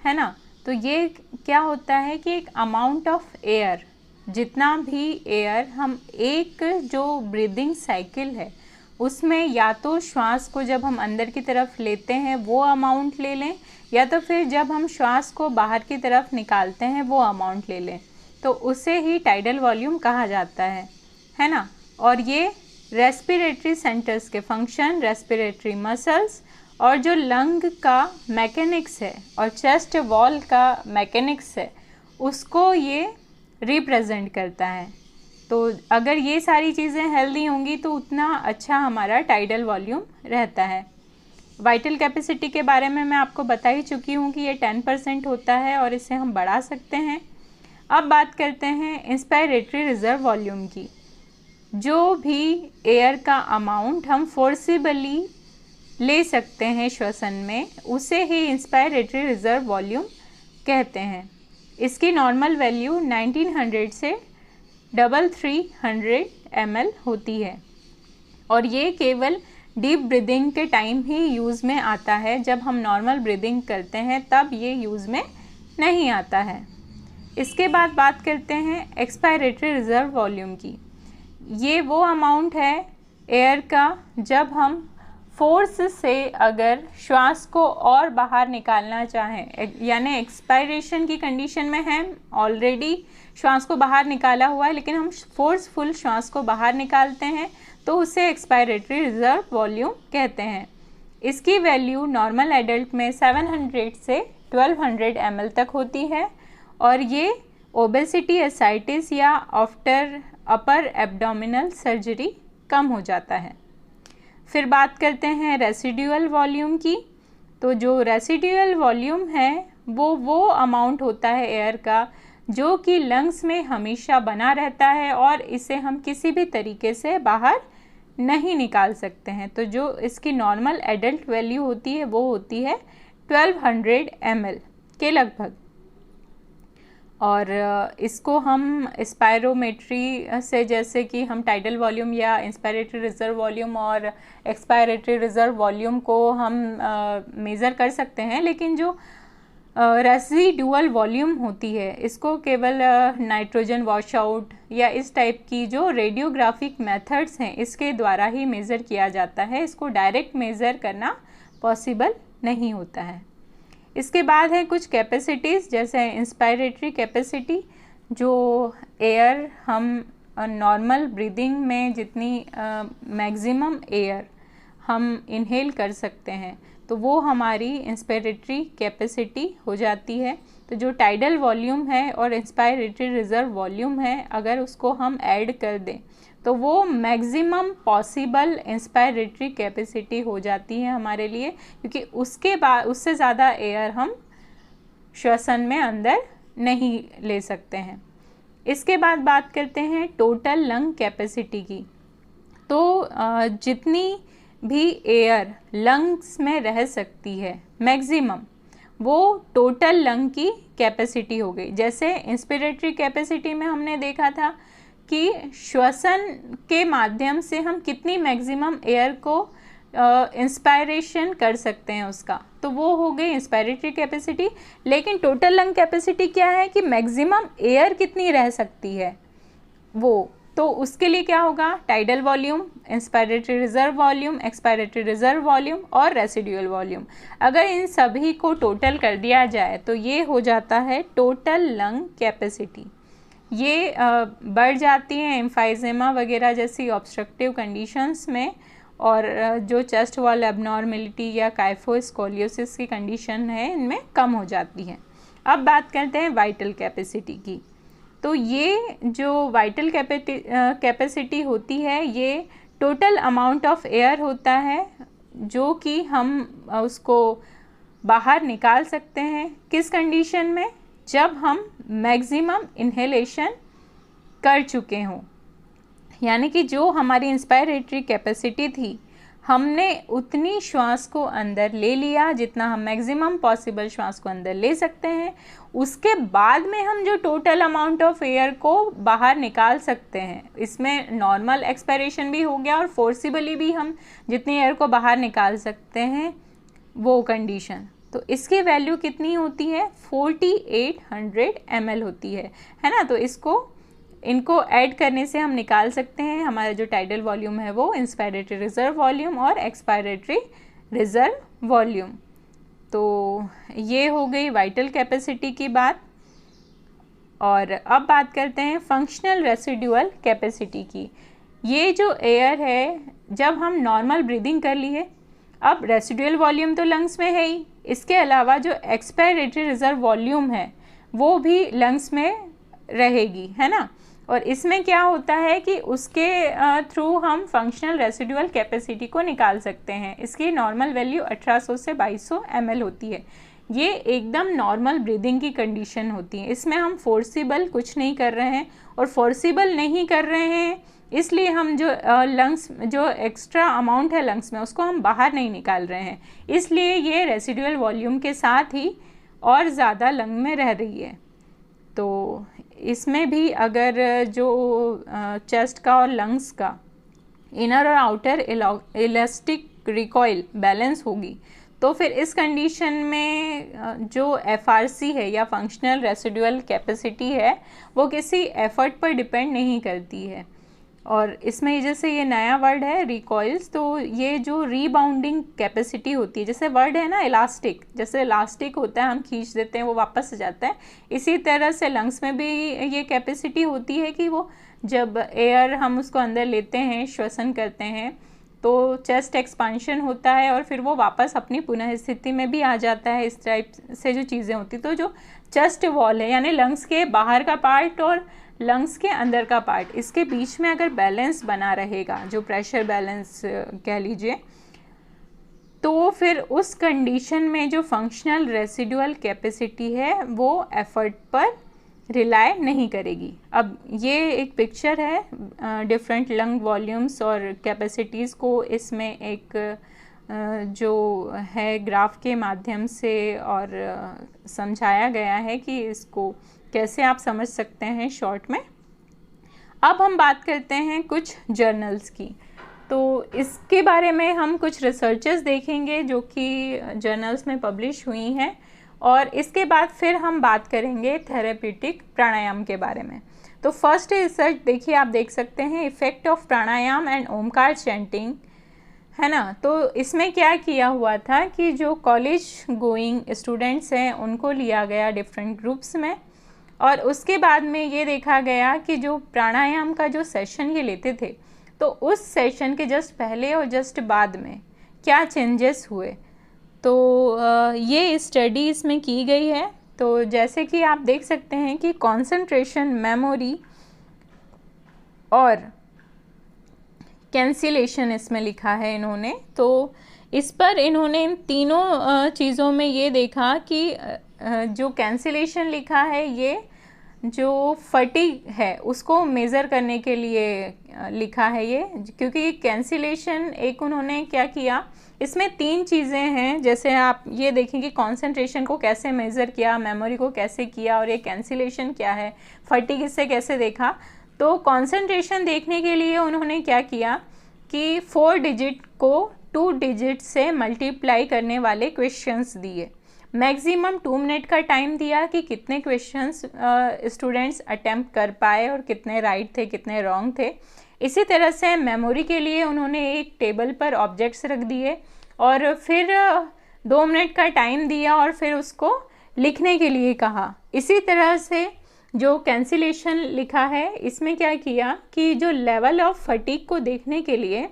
है ना। तो ये क्या होता है कि एक अमाउंट ऑफ एयर, जितना भी एयर हम एक जो ब्रीदिंग साइकिल है उसमें या तो श्वास को जब हम अंदर की तरफ लेते हैं वो अमाउंट ले लें, या तो फिर जब हम श्वास को बाहर की तरफ निकालते हैं वो अमाउंट ले लें, तो उसे ही टाइडल वॉल्यूम कहा जाता है ना। और ये रेस्पिरेटरी सेंटर्स के फंक्शन, रेस्पिरेटरी मसल्स और जो लंग का मैकेनिक्स है और चेस्ट वॉल का मैकेनिक्स है उसको ये रिप्रेजेंट करता है। तो अगर ये सारी चीज़ें हेल्दी होंगी तो उतना अच्छा हमारा टाइडल वॉल्यूम रहता है। वाइटल कैपेसिटी के बारे में मैं आपको बता ही चुकी हूँ कि ये 10% होता है और इसे हम बढ़ा सकते हैं। अब बात करते हैं इंस्पायरेटरी रिजर्व वॉल्यूम की। जो भी एयर का अमाउंट हम फोर्सिबली ले सकते हैं श्वसन में उसे ही इंस्पायरेटरी रिजर्व वॉल्यूम कहते हैं। इसकी नॉर्मल वैल्यू 1900 से 3300 ml होती है और ये केवल डीप ब्रीदिंग के टाइम ही यूज़ में आता है। जब हम नॉर्मल ब्रीदिंग करते हैं तब ये यूज़ में नहीं आता है। इसके बाद बात करते हैं एक्सपायरेटरी रिजर्व वॉल्यूम की। ये वो अमाउंट है एयर का जब हम फोर्स से अगर श्वास को और बाहर निकालना चाहें, यानी एक्सपायरेशन की कंडीशन में है, ऑलरेडी श्वास को बाहर निकाला हुआ है लेकिन हम फोर्सफुल श्वास को बाहर निकालते हैं तो उसे एक्सपायरेटरी रिजर्व वॉल्यूम कहते हैं। इसकी वैल्यू नॉर्मल एडल्ट में 700 से 1200 ml तक होती है और ये ओबेसिटी, एसाइटिस या आफ्टर अपर एब्डोमिनल सर्जरी कम हो जाता है। फिर बात करते हैं रेसिड्यूअल वॉल्यूम की। तो जो रेसिड्यूअल वॉल्यूम है वो अमाउंट होता है एयर का जो कि लंग्स में हमेशा बना रहता है और इसे हम किसी भी तरीके से बाहर नहीं निकाल सकते हैं। तो जो इसकी नॉर्मल एडल्ट वैल्यू होती है वो होती है 1200 ml के लगभग। और इसको हम स्पायरोमेट्री से, जैसे कि हम टाइडल वॉल्यूम या इंस्पायरेटरी रिजर्व वॉल्यूम और एक्सपायरेटरी रिजर्व वॉल्यूम को हम मेज़र कर सकते हैं, लेकिन जो रेसिडुअल वॉल्यूम होती है इसको केवल नाइट्रोजन वॉशआउट या इस टाइप की जो रेडियोग्राफिक मेथड्स हैं इसके द्वारा ही मेज़र किया जाता है। इसको डायरेक्ट मेज़र करना पॉसिबल नहीं होता है। इसके बाद है कुछ कैपेसिटीज़, जैसे इंस्पायरेटरी कैपेसिटी, जो एयर हम नॉर्मल ब्रीदिंग में जितनी मैक्सिमम एयर हम इनहेल कर सकते हैं तो वो हमारी इंस्पायरेटरी कैपेसिटी हो जाती है। तो जो टाइडल वॉल्यूम है और इंस्पायरेटरी रिजर्व वॉल्यूम है अगर उसको हम ऐड कर दें तो वो मैक्सिमम पॉसिबल इंस्पायरेटरी कैपेसिटी हो जाती है हमारे लिए, क्योंकि उसके बाद उससे ज़्यादा एयर हम श्वसन में अंदर नहीं ले सकते हैं। इसके बाद बात करते हैं टोटल लंग कैपेसिटी की। तो जितनी भी एयर लंग्स में रह सकती है मैक्सिमम वो टोटल लंग की कैपेसिटी हो गई। जैसे इंस्पिरेटरी कैपेसिटी में हमने देखा था कि श्वसन के माध्यम से हम कितनी मैक्सिमम एयर को इंस्पायरेशन कर सकते हैं उसका, तो वो हो गई इंस्पायरेटरी कैपेसिटी। लेकिन टोटल लंग कैपेसिटी क्या है कि मैक्सिमम एयर कितनी रह सकती है वो, तो उसके लिए क्या होगा, tidal volume, inspiratory reserve volume, expiratory reserve volume और रेसिडुअल वॉल्यूम। अगर इन सभी को टोटल कर दिया जाए तो ये हो जाता है टोटल लंग कैपेसिटी। ये बढ़ जाती है एम्फाइजेमा वगैरह जैसी ऑब्स्ट्रक्टिव कंडीशंस में, और जो चेस्ट वॉल एबनॉर्मेलिटी या काइफोस्कोलियोसिस की कंडीशन है इनमें कम हो जाती है। अब बात करते हैं वाइटल कैपेसिटी की। तो ये जो वाइटल कैपेसिटी होती है ये टोटल अमाउंट ऑफ एयर होता है जो कि हम उसको बाहर निकाल सकते हैं। किस कंडीशन में, जब हम मैक्सिमम इन्हेलेशन कर चुके हों, यानी कि जो हमारी इंस्पायरेटरी कैपेसिटी थी हमने उतनी श्वास को अंदर ले लिया जितना हम मैक्सिमम पॉसिबल श्वास को अंदर ले सकते हैं, उसके बाद में हम जो टोटल अमाउंट ऑफ एयर को बाहर निकाल सकते हैं, इसमें नॉर्मल एक्सपायरेशन भी हो गया और फोर्सिबली भी हम जितनी एयर को बाहर निकाल सकते हैं वो कंडीशन। तो इसकी वैल्यू कितनी होती है, 4800 ml होती है ना। तो इनको ऐड करने से हम निकाल सकते हैं हमारा जो टाइडल वॉल्यूम है वो इंस्पायरेटरी रिजर्व वॉल्यूम और एक्सपायरेटरी रिजर्व वॉल्यूम। तो ये हो गई वाइटल कैपेसिटी की बात। और अब बात करते हैं फंक्शनल रेसिडुअल कैपेसिटी की। ये जो एयर है, जब हम नॉर्मल ब्रीदिंग कर लिए, अब रेसिडुअल वॉल्यूम तो लंग्स में है ही, इसके अलावा जो एक्सपायरेटरी रिजर्व वॉल्यूम है वो भी लंग्स में रहेगी, है ना। और इसमें क्या होता है कि उसके थ्रू हम फंक्शनल रेसिडुअल कैपेसिटी को निकाल सकते हैं। इसकी नॉर्मल वैल्यू 1800 से 2200 ml होती है। ये एकदम नॉर्मल ब्रीदिंग की कंडीशन होती है, इसमें हम फोर्सिबल कुछ नहीं कर रहे हैं। और फोर्सिबल नहीं कर रहे हैं इसलिए हम जो लंग्स जो एक्स्ट्रा अमाउंट है लंग्स में उसको हम बाहर नहीं निकाल रहे हैं, इसलिए ये रेसिडुअल वॉल्यूम के साथ ही और ज़्यादा लंग में रह रही है। तो इसमें भी अगर जो चेस्ट का और लंग्स का इनर और आउटर इलास्टिक रिकॉइल बैलेंस होगी तो फिर इस कंडीशन में जो FRC है या फंक्शनल रेसिडुअल कैपेसिटी है वो किसी एफर्ट पर डिपेंड नहीं करती है। और इसमें जैसे ये नया वर्ड है रिकॉइल्स, तो ये जो रीबाउंडिंग कैपेसिटी होती है, जैसे वर्ड है ना इलास्टिक, जैसे इलास्टिक होता है हम खींच देते हैं वो वापस आ जाता है, इसी तरह से लंग्स में भी ये कैपेसिटी होती है कि वो जब एयर हम उसको अंदर लेते हैं, श्वसन करते हैं, तो चेस्ट एक्सपांशन होता है और फिर वो वापस अपनी पुनः स्थिति में भी आ जाता है। इस टाइप से जो चीज़ें होती, तो जो चेस्ट वॉल है यानी लंग्स के बाहर का पार्ट और लंग्स के अंदर का पार्ट, इसके बीच में अगर बैलेंस बना रहेगा, जो प्रेशर बैलेंस कह लीजिए, तो फिर उस कंडीशन में जो फंक्शनल रेसिडुअल कैपेसिटी है वो एफर्ट पर रिलाय नहीं करेगी। अब ये एक पिक्चर है डिफरेंट लंग वॉल्यूम्स और कैपेसिटीज़ को इसमें एक जो है ग्राफ के माध्यम से और समझाया गया है कि इसको कैसे आप समझ सकते हैं शॉर्ट में। अब हम बात करते हैं कुछ जर्नल्स की। तो इसके बारे में हम कुछ रिसर्चेस देखेंगे जो कि जर्नल्स में पब्लिश हुई हैं और इसके बाद फिर हम बात करेंगे थेरेप्यूटिक प्राणायाम के बारे में। तो फर्स्ट रिसर्च देखिए, आप देख सकते हैं effect of pranayama and Omkar chanting, है ना। तो इसमें क्या किया हुआ था कि जो कॉलेज गोइंग स्टूडेंट्स हैं उनको लिया गया डिफरेंट ग्रुप्स में और उसके बाद में ये देखा गया कि जो प्राणायाम का जो सेशन ये लेते थे तो उस सेशन के जस्ट पहले और जस्ट बाद में क्या चेंजेस हुए। तो ये स्टडी इसमें की गई है। तो जैसे कि आप देख सकते हैं कि कंसंट्रेशन, मेमोरी और कैंसिलेशन इसमें लिखा है इन्होंने। तो इस पर इन्होंने इन तीनों चीज़ों में ये देखा कि जो कैंसिलेशन लिखा है ये जो फटीग है उसको मेज़र करने के लिए लिखा है ये, क्योंकि कैंसिलेशन एक उन्होंने क्या किया, इसमें तीन चीज़ें हैं। जैसे आप ये देखें कि कॉन्सेंट्रेशन को कैसे मेज़र किया, मेमोरी को कैसे किया और ये कैंसिलेशन क्या है, फटीग इससे कैसे देखा। तो कॉन्सेंट्रेशन देखने के लिए उन्होंने क्या किया कि 4 डिजिट को 2 डिजिट से मल्टीप्लाई करने वाले क्वेश्चंस दिए। मैक्सिमम 2 मिनट का टाइम दिया कि कितने क्वेश्चंस स्टूडेंट्स अटेम्प्ट कर पाए और कितने राइट थे कितने रॉन्ग थे। इसी तरह से मेमोरी के लिए उन्होंने एक टेबल पर ऑब्जेक्ट्स रख दिए और फिर 2 मिनट का टाइम दिया और फिर उसको लिखने के लिए कहा। इसी तरह से जो कैंसिलेशन लिखा है इसमें क्या किया कि जो लेवल ऑफ फटीग को देखने के लिए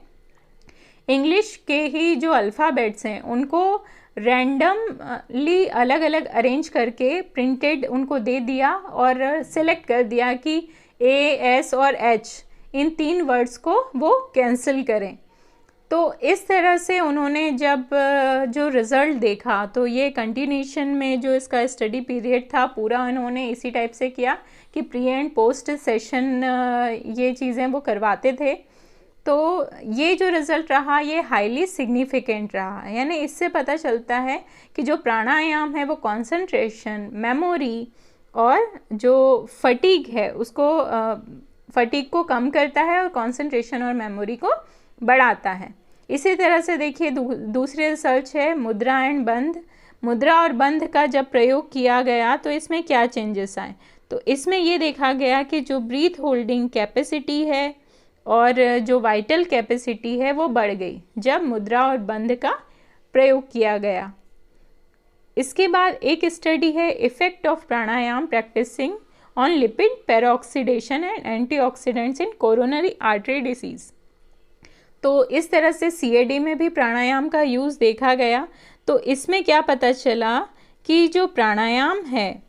इंग्लिश के ही जो अल्फ़ाबेट्स हैं उनको रैंडमली अलग अलग अरेंज करके प्रिंटेड उनको दे दिया और सेलेक्ट कर दिया कि A, S और H इन 3 वर्ड्स को वो कैंसिल करें। तो इस तरह से उन्होंने जब जो रिज़ल्ट देखा तो ये कंटिन्यूशन में जो इसका स्टडी पीरियड था पूरा उन्होंने इसी टाइप से किया कि प्री एंड पोस्ट सेशन ये चीज़ें वो करवाते थे। तो ये जो रिज़ल्ट रहा ये हाईली सिग्निफिकेंट रहा, यानी इससे पता चलता है कि जो प्राणायाम है वो कंसंट्रेशन, मेमोरी और जो फटीग है उसको फटीग को कम करता है और कंसंट्रेशन और मेमोरी को बढ़ाता है। इसी तरह से देखिए दूसरे रिसर्च है मुद्रा एंड बंध। मुद्रा और बंध का जब प्रयोग किया गया तो इसमें क्या चेंजेस आए, तो इसमें ये देखा गया कि जो ब्रीथ होल्डिंग कैपेसिटी है और जो वाइटल कैपेसिटी है वो बढ़ गई जब मुद्रा और बंध का प्रयोग किया गया। इसके बाद एक स्टडी है effect of pranayama practicing on lipid peroxidation and antioxidants in coronary artery disease. तो इस तरह से CAD में भी प्राणायाम का यूज़ देखा गया। तो इसमें क्या पता चला कि जो प्राणायाम है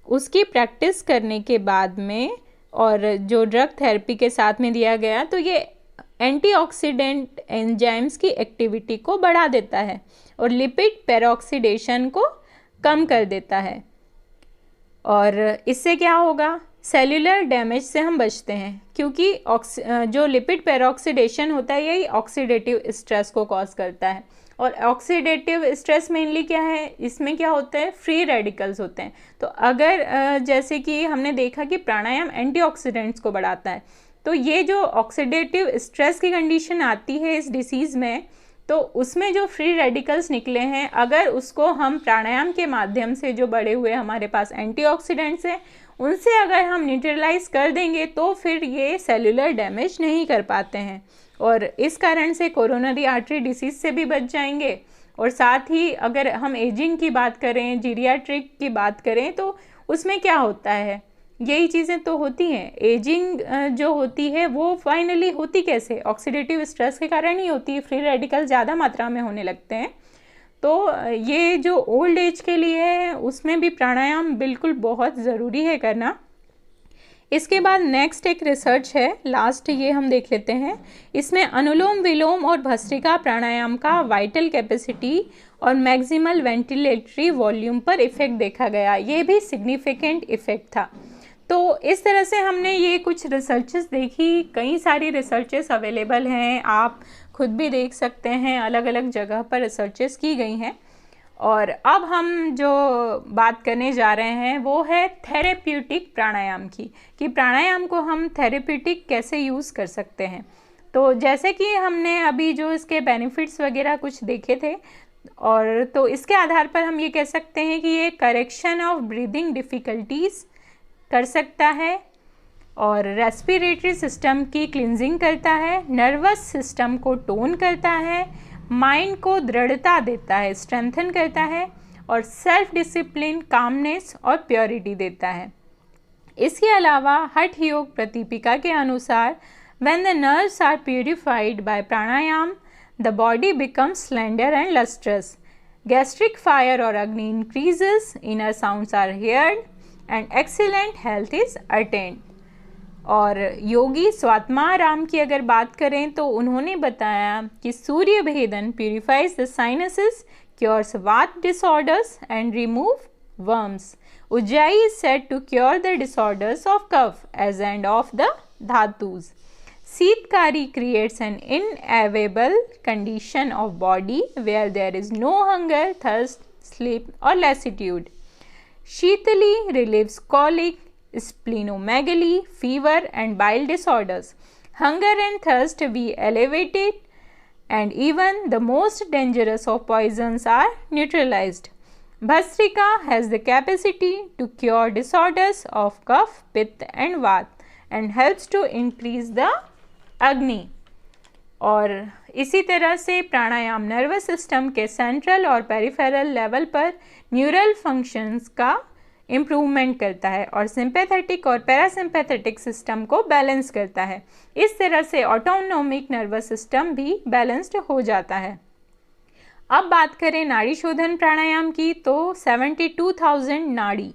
उसकी प्रैक्टिस करने के बाद में और जो ड्रग थेरेपी के साथ में दिया गया तो ये एंटीऑक्सीडेंट एंजाइम्स की एक्टिविटी को बढ़ा देता है और लिपिड पेरोक्सीडेशन को कम कर देता है। और इससे क्या होगा, सेल्यूलर डैमेज से हम बचते हैं, क्योंकि जो लिपिड पेरोक्सीडेशन होता है यही ऑक्सीडेटिव स्ट्रेस को कॉज करता है। और ऑक्सीडेटिव स्ट्रेस मेनली क्या है, इसमें क्या होता है, फ्री रेडिकल्स होते हैं। तो अगर जैसे कि हमने देखा कि प्राणायाम एंटीऑक्सीडेंट्स को बढ़ाता है, तो ये जो ऑक्सीडेटिव स्ट्रेस की कंडीशन आती है इस डिसीज़ में, तो उसमें जो फ्री रेडिकल्स निकले हैं अगर उसको हम प्राणायाम के माध्यम से जो बढ़े हुए हमारे पास एंटीऑक्सीडेंट्स हैं उनसे अगर हम न्यूट्रलाइज कर देंगे तो फिर ये सेल्यूलर डैमेज नहीं कर पाते हैं और इस कारण से कोरोनरी आर्टरी डिसीज़ से भी बच जाएंगे। और साथ ही अगर हम एजिंग की बात करें, जीरियाट्रिक की बात करें, तो उसमें क्या होता है, यही चीज़ें तो होती हैं। एजिंग जो होती है वो फाइनली होती कैसे, ऑक्सीडेटिव स्ट्रेस के कारण ही होती है, फ्री रेडिकल ज़्यादा मात्रा में होने लगते हैं। तो ये जो ओल्ड एज के लिए है उसमें भी प्राणायाम बिल्कुल बहुत ज़रूरी है करना। इसके बाद नेक्स्ट एक रिसर्च है, लास्ट ये हम देख लेते हैं। इसमें अनुलोम विलोम और भस्त्रिका प्राणायाम का वाइटल कैपेसिटी और मैक्सिमल वेंटिलेटरी वॉल्यूम पर इफ़ेक्ट देखा गया। ये भी सिग्निफिकेंट इफ़ेक्ट था। तो इस तरह से हमने ये कुछ रिसर्चेस देखी, कई सारी रिसर्चेस अवेलेबल हैं, आप खुद भी देख सकते हैं, अलग अलग जगह पर रिसर्चेस की गई हैं। और अब हम जो बात करने जा रहे हैं वो है थेरेप्यूटिक प्राणायाम की, कि प्राणायाम को हम थेरेप्यूटिक कैसे यूज़ कर सकते हैं। तो जैसे कि हमने अभी जो इसके बेनिफिट्स वगैरह कुछ देखे थे, और तो इसके आधार पर हम ये कह सकते हैं कि ये करेक्शन ऑफ ब्रीदिंग डिफ़िकल्टीज़ कर सकता है और रेस्पिरेटरी सिस्टम की क्लिनजिंग करता है, नर्वस सिस्टम को टोन करता है, माइंड को दृढ़ता देता है, स्ट्रेंथन करता है और सेल्फ डिसिप्लिन, कामनेस और प्योरिटी देता है। इसके अलावा हठ योग प्रतिपिका के अनुसार when the nerves are purified by pranayama the body becomes slender and lustrous, gastric fire और अग्नि increases, inner sounds are heard and excellent health is attained. और योगी स्वात्माराम की अगर बात करें तो उन्होंने बताया कि Surya Bhedan purifies the sinuses, cures vata disorders and remove worms. Ujjayi is said to cure the disorders of kapha as and of the dhatus. Sitkari creates an inevitable condition of body where there is no hunger, thirst, sleep or lassitude. Sheetali relieves colic, splenomegaly, fever and bile disorders. Hunger and thirst be elevated and even the most dangerous of poisons are neutralized. Bhastrika has the capacity to cure disorders of kapha, pitta and vata and helps to increase the अग्नि। और इसी तरह से प्राणायाम nervous system के central और peripheral level पर neural functions का improvement करता है और सिंपैथेटिक और पैरासिम्पैथेटिक सिस्टम को बैलेंस करता है। इस तरह से ऑटोनोमिक नर्वस सिस्टम भी बैलेंस्ड हो जाता है। अब बात करें नाड़ी शोधन प्राणायाम की, तो 72,000 नाड़ी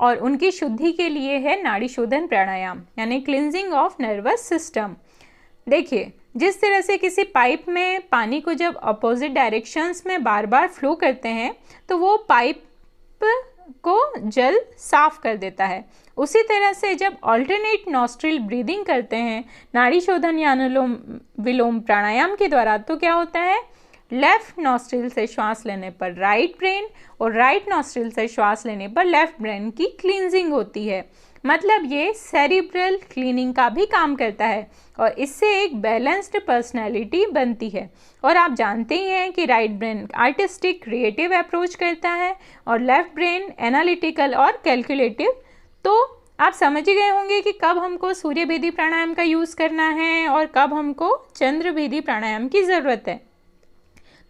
और उनकी शुद्धि के लिए है नाड़ी शोधन प्राणायाम, यानी क्लिनजिंग ऑफ नर्वस सिस्टम। देखिए, जिस तरह से किसी पाइप में पानी को जब अपोजिट डायरेक्शंस में बार बार फ्लो करते हैं तो वो पाइप को जल साफ कर देता है उसी तरह से जब ऑल्टरनेट नॉस्ट्रिल ब्रीदिंग करते हैं नाड़ी शोधन या अनुलोम विलोम प्राणायाम के द्वारा, तो क्या होता है, लेफ्ट नॉस्ट्रिल से श्वास लेने पर राइट ब्रेन और राइट नॉस्ट्रिल से श्वास लेने पर लेफ्ट ब्रेन की क्लींजिंग होती है। मतलब ये सेरिब्रल क्लीनिंग का भी काम करता है और इससे एक बैलेंस्ड पर्सनैलिटी बनती है। और आप जानते ही हैं कि right brain artistic creative approach करता है और लेफ्ट ब्रेन एनालिटिकल और कैलकुलेटिव। तो आप समझ ही गए होंगे कि कब हमको सूर्य भेदी प्राणायाम का यूज़ करना है और कब हमको चंद्र भेदी प्राणायाम की ज़रूरत है।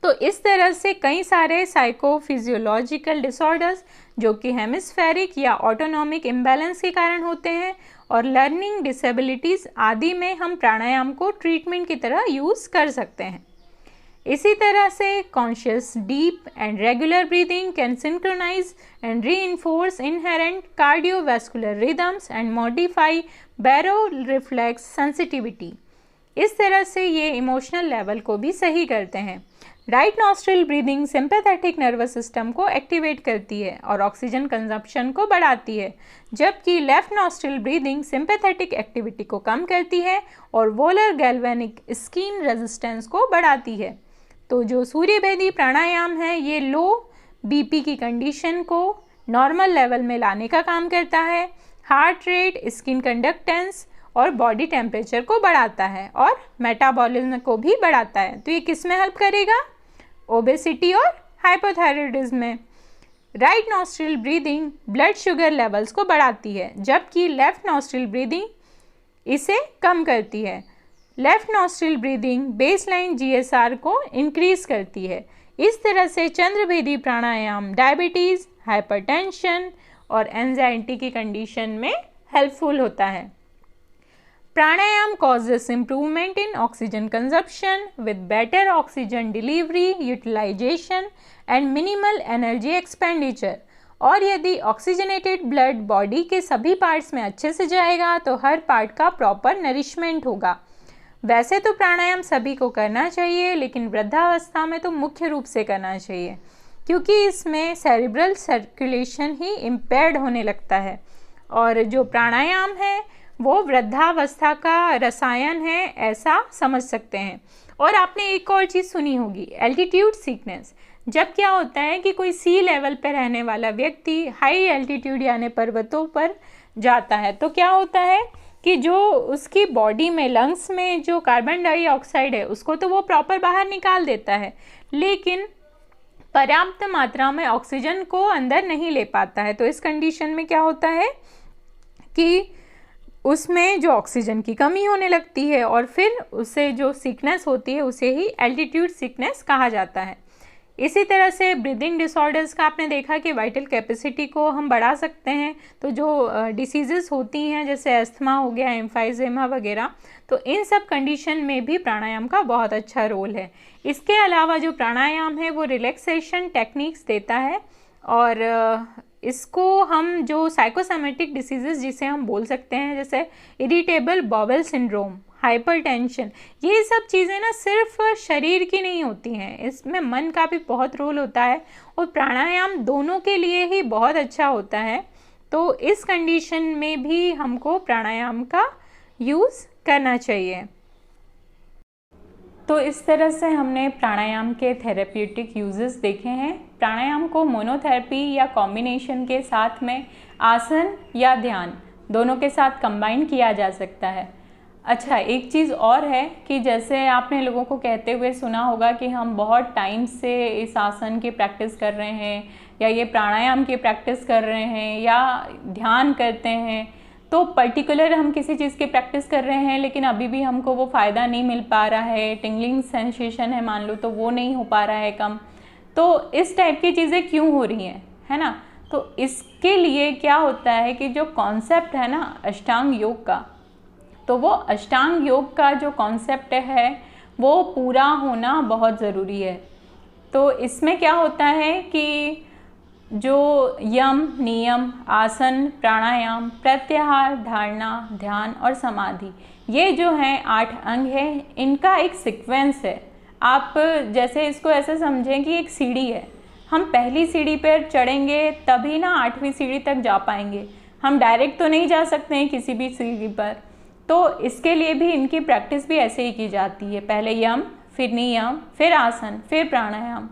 तो इस तरह से कई सारे साइकोफिजियोलॉजिकल डिसऑर्डर्स जो कि हेमिस्फेरिक या ऑटोनॉमिक इम्बैलेंस के कारण होते हैं और लर्निंग डिसेबिलिटीज़ आदि में हम प्राणायाम को ट्रीटमेंट की तरह यूज़ कर सकते हैं। इसी तरह से conscious deep and regular breathing can synchronize and reinforce inherent cardiovascular rhythms and modify baroreflex sensitivity. इस तरह से ये इमोशनल लेवल को भी सही करते हैं। Right nostril breathing sympathetic nervous system को एक्टिवेट करती है और ऑक्सीजन कंजप्शन को बढ़ाती है, जबकि left nostril breathing sympathetic activity को कम करती है और वोलर गैल्वेनिक स्किन रेजिस्टेंस को बढ़ाती है। तो जो सूर्य भेदी प्राणायाम है ये लो बीपी की कंडीशन को नॉर्मल लेवल में लाने का काम करता है, हार्ट रेट, स्किन कंडक्टेंस और बॉडी टेम्परेचर को बढ़ाता है और मेटाबॉलिज्म को भी बढ़ाता है। तो ये किस में हेल्प करेगा, ओबेसिटी और हाइपोथायराइडिज्म में। Right nostril breathing blood sugar levels को बढ़ाती है, जबकि लेफ्ट नॉस्ट्रिल ब्रीदिंग इसे कम करती है। Left nostril breathing baseline GSR को इंक्रीज करती है। इस तरह से चंद्रभेदी प्राणायाम डायबिटीज़, हाइपरटेंशन और एंजाइटी की कंडीशन में हेल्पफुल होता है। प्राणायाम causes improvement in oxygen consumption with better oxygen delivery, utilization and minimal energy expenditure। और यदि ऑक्सीजनेटेड ब्लड बॉडी के सभी पार्ट्स में अच्छे से जाएगा तो हर पार्ट का प्रॉपर नरिशमेंट होगा। वैसे तो प्राणायाम सभी को करना चाहिए, लेकिन वृद्धावस्था में तो मुख्य रूप से करना चाहिए, क्योंकि इसमें सेरिब्रल सर्कुलेशन ही इम्पेयर्ड होने लगता है। और जो प्राणायाम है वो वृद्धावस्था का रसायन है, ऐसा समझ सकते हैं। और आपने एक और चीज़ सुनी होगी, एल्टीट्यूड सिकनेस। जब क्या होता है कि कोई सी लेवल पर रहने वाला व्यक्ति हाई एल्टीट्यूड यानी पर्वतों पर जाता है, तो क्या होता है कि जो उसकी बॉडी में, लंग्स में जो कार्बन डाइऑक्साइड है उसको तो वो प्रॉपर बाहर निकाल देता है, लेकिन पर्याप्त मात्रा में ऑक्सीजन को अंदर नहीं ले पाता है। तो इस कंडीशन में क्या होता है कि उसमें जो ऑक्सीजन की कमी होने लगती है और फिर उसे जो सिकनेस होती है उसे ही एल्टीट्यूड सिकनेस कहा जाता है। इसी तरह से ब्रीदिंग डिसऑर्डर्स का आपने देखा कि वाइटल कैपेसिटी को हम बढ़ा सकते हैं। तो जो डिसीज़ेस होती हैं जैसे अस्थमा हो गया, एम्फाइजेमा वगैरह, तो इन सब कंडीशन में भी प्राणायाम का बहुत अच्छा रोल है। इसके अलावा जो प्राणायाम है वो रिलैक्सेशन टेक्निक्स देता है और इसको हम जो साइकोसोमेटिक डिसीजेस जिसे हम बोल सकते हैं, जैसे इरिटेबल बाउल सिंड्रोम, हाइपरटेंशन, ये सब चीज़ें ना सिर्फ शरीर की नहीं होती हैं, इसमें मन का भी बहुत रोल होता है और प्राणायाम दोनों के लिए ही बहुत अच्छा होता है। तो इस कंडीशन में भी हमको प्राणायाम का यूज़ करना चाहिए। तो इस तरह से हमने प्राणायाम के थेरेप्यूटिक यूजेस देखे हैं। प्राणायाम को मोनोथेरेपी या कॉम्बिनेशन के साथ में आसन या ध्यान दोनों के साथ कंबाइन किया जा सकता है। अच्छा, एक चीज़ और है कि जैसे आपने लोगों को कहते हुए सुना होगा कि हम बहुत टाइम से इस आसन की प्रैक्टिस कर रहे हैं या ये प्राणायाम की प्रैक्टिस कर रहे हैं या ध्यान करते हैं, तो पर्टिकुलर हम किसी चीज़ की प्रैक्टिस कर रहे हैं लेकिन अभी भी हमको वो फ़ायदा नहीं मिल पा रहा है, टिंगलिंग सेंसेशन है मान लो, तो वो नहीं हो पा रहा है कम, तो इस टाइप की चीज़ें क्यों हो रही हैं, है ना। तो इसके लिए क्या होता है कि जो कॉन्सेप्ट है ना अष्टांग योग का, तो वो अष्टांग योग का जो कॉन्सेप्ट है वो पूरा होना बहुत ज़रूरी है। तो इसमें क्या होता है कि जो यम, नियम, आसन, प्राणायाम, प्रत्याहार, धारणा, ध्यान और समाधि, ये जो हैं 8 अंग हैं, इनका एक सीक्वेंस है। आप जैसे इसको ऐसे समझें कि एक सीढ़ी है, हम पहली सीढ़ी पर चढ़ेंगे तभी ना 8वीं सीढ़ी तक जा पाएंगे। हम डायरेक्ट तो नहीं जा सकते हैं किसी भी सीढ़ी पर, तो इसके लिए भी इनकी प्रैक्टिस भी ऐसे ही की जाती है। पहले यम, फिर नियम, फिर आसन, फिर प्राणायाम,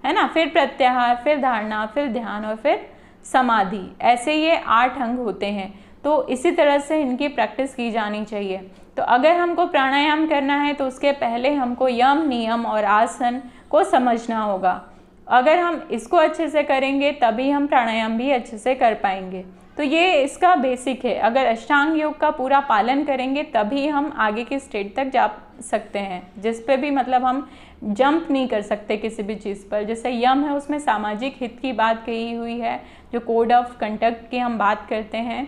है ना, फिर प्रत्याहार, फिर धारणा, फिर ध्यान और फिर समाधि। ऐसे ये 8 अंग होते हैं। तो इसी तरह से इनकी प्रैक्टिस की जानी चाहिए। तो अगर हमको प्राणायाम करना है तो उसके पहले हमको यम, नियम और आसन को समझना होगा। अगर हम इसको अच्छे से करेंगे तभी हम प्राणायाम भी अच्छे से कर पाएंगे। तो ये इसका बेसिक है। अगर अष्टांग योग का पूरा पालन करेंगे तभी हम आगे की स्टेज तक जा सकते हैं, जिस पे भी मतलब हम जंप नहीं कर सकते किसी भी चीज़ पर। जैसे यम है उसमें सामाजिक हित की बात कही हुई है, जो कोड ऑफ कंडक्ट की हम बात करते हैं।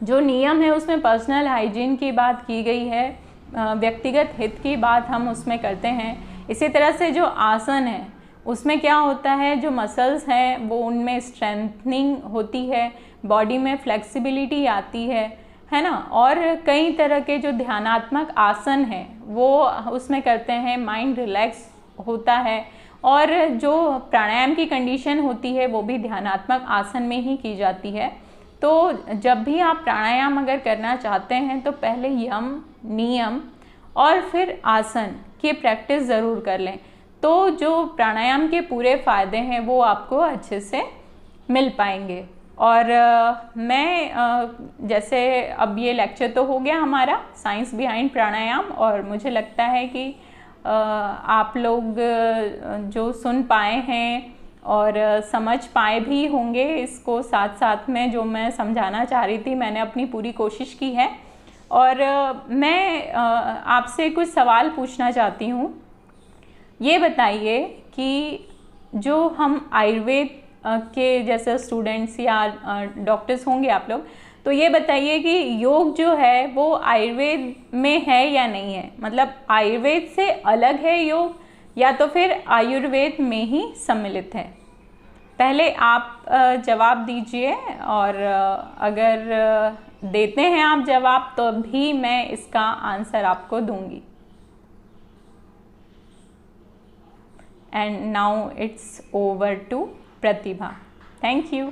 जो नियम है उसमें पर्सनल हाइजीन की बात की गई है, व्यक्तिगत हित की बात हम उसमें करते हैं। इसी तरह से जो आसन है उसमें क्या होता है, जो मसल्स हैं वो उनमें स्ट्रेंथनिंग होती है, बॉडी में फ्लेक्सिबिलिटी आती है ना। और कई तरह के जो ध्यानात्मक आसन हैं वो उसमें करते हैं, माइंड रिलैक्स होता है। और जो प्राणायाम की कंडीशन होती है वो भी ध्यानात्मक आसन में ही की जाती है। तो जब भी आप प्राणायाम अगर करना चाहते हैं तो पहले यम, नियम और फिर आसन की प्रैक्टिस ज़रूर कर लें, तो जो प्राणायाम के पूरे फ़ायदे हैं वो आपको अच्छे से मिल पाएंगे। और मैं जैसे अब ये लेक्चर तो हो गया हमारा साइंस बिहाइंड प्राणायाम, और मुझे लगता है कि आप लोग जो सुन पाए हैं और समझ पाए भी होंगे इसको, साथ साथ में जो मैं समझाना चाह रही थी मैंने अपनी पूरी कोशिश की है। और मैं आपसे कुछ सवाल पूछना चाहती हूँ। ये बताइए कि जो हम आयुर्वेद के जैसे स्टूडेंट्स या डॉक्टर्स होंगे आप लोग, तो ये बताइए कि योग जो है वो आयुर्वेद में है या नहीं है, मतलब आयुर्वेद से अलग है योग या तो फिर आयुर्वेद में ही सम्मिलित है। पहले आप जवाब दीजिए, और अगर देते हैं आप जवाब तो भी मैं इसका आंसर आपको दूंगी। And now it's over to Pratibha. Thank you.